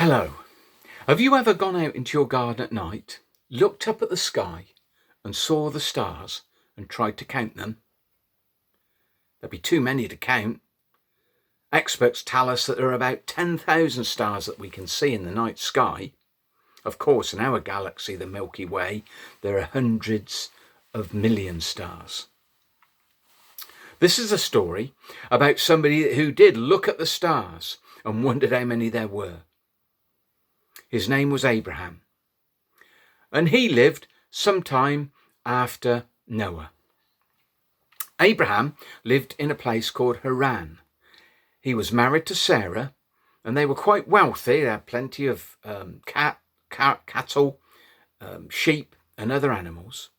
Hello. Have you ever gone out into your garden at night, looked up at the sky and saw the stars and tried to count them? There'd be too many to count. Experts tell us that there are about 10,000 stars that we can see in the night sky. Of course, in our galaxy, the Milky Way, there are hundreds of million stars. This is a story about somebody who did look at the stars and wondered how many there were. His name was Abraham, and he lived sometime after Noah. Abraham lived in a place called Haran. He was married to Sarah, and they were quite wealthy. They had plenty of cattle, sheep, and other animals,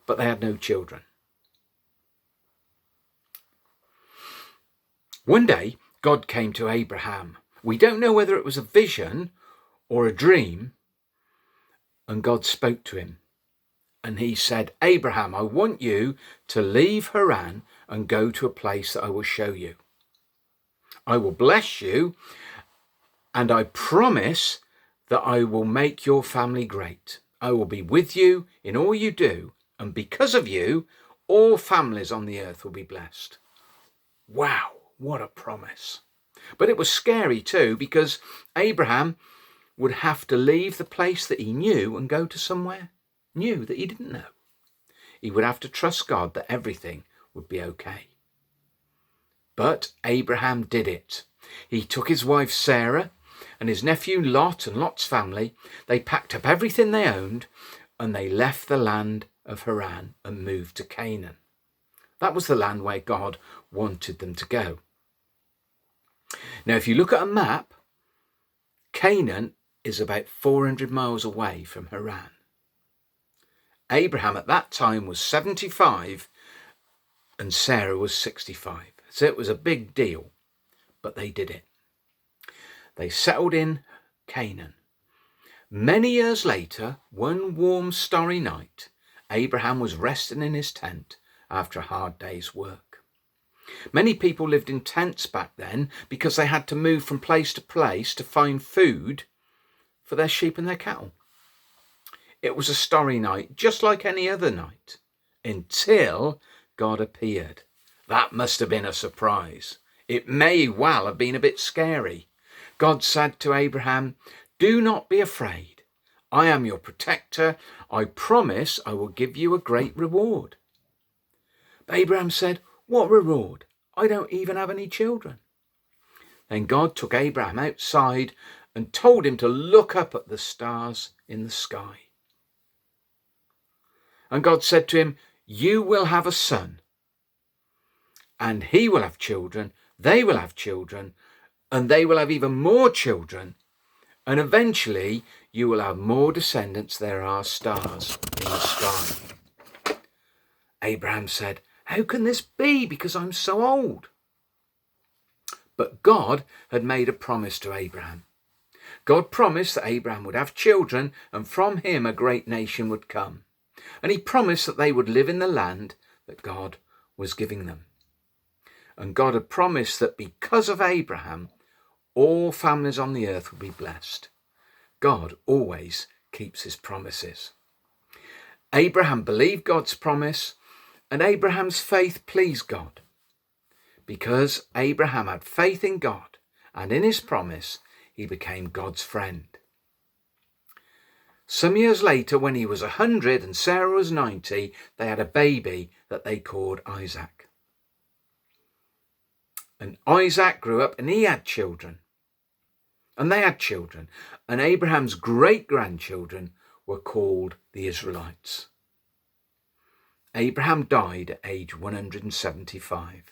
but they had no children. One day, God came to Abraham. We don't know whether it was a vision or a dream, and God spoke to him. And he said, Abraham, I want you to leave Haran and go to a place that I will show you. I will bless you, and I promise that I will make your family great. I will be with you in all you do, and because of you, all families on the earth will be blessed. Wow, what a promise. But it was scary too, because Abraham would have to leave the place that he knew and go to somewhere new that he didn't know. He would have to trust God that everything would be okay. But Abraham did it. He took his wife Sarah and his nephew Lot and Lot's family. They packed up everything they owned and they left the land of Haran and moved to Canaan. That was the land where God wanted them to go. Now, if you look at a map, Canaan is about 400 miles away from Haran. Abraham at that time was 75 and Sarah was 65. So it was a big deal, but they did it. They settled in Canaan. Many years later, one warm starry night, Abraham was resting in his tent after a hard day's work. Many people lived in tents back then because they had to move from place to place to find food for their sheep and their cattle. It was a starry night, just like any other night, until God appeared. That must have been a surprise. It may well have been a bit scary. God said to Abraham, do not be afraid. I am your protector. I promise I will give you a great reward. But Abraham said, what reward? I don't even have any children. Then God took Abraham outside and told him to look up at the stars in the sky. And God said to him, you will have a son, and he will have children, they will have children, and they will have even more children, and eventually you will have more descendants. There are stars in the sky. Abraham said, how can this be, because I'm so old? But God had made a promise to Abraham. God promised that Abraham would have children, and from him a great nation would come. And he promised that they would live in the land that God was giving them. And God had promised that because of Abraham, all families on the earth would be blessed. God always keeps his promises. Abraham believed God's promise, and Abraham's faith pleased God. Because Abraham had faith in God and in his promise, he became God's friend. Some years later, when he was 100 and Sarah was 90, they had a baby that they called Isaac. And Isaac grew up and he had children. And they had children. And Abraham's great-grandchildren were called the Israelites. Abraham died at age 175.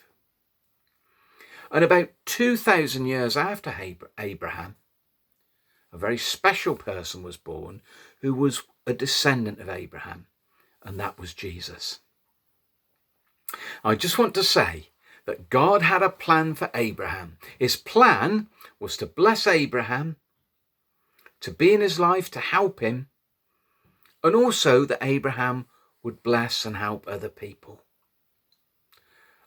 And about 2,000 years after Abraham, a very special person was born who was a descendant of Abraham, and that was Jesus. I just want to say that God had a plan for Abraham. His plan was to bless Abraham, to be in his life, to help him, and also that Abraham would bless and help other people.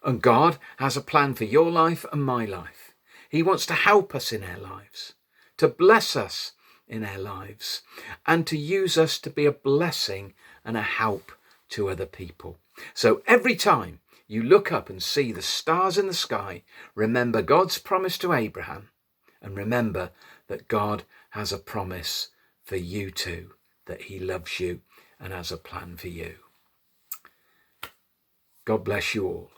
And God has a plan for your life and my life. He wants to help us in our lives, to bless us in our lives and to use us to be a blessing and a help to other people. So every time you look up and see the stars in the sky, remember God's promise to Abraham, and remember that God has a promise for you too, that he loves you and has a plan for you. God bless you all.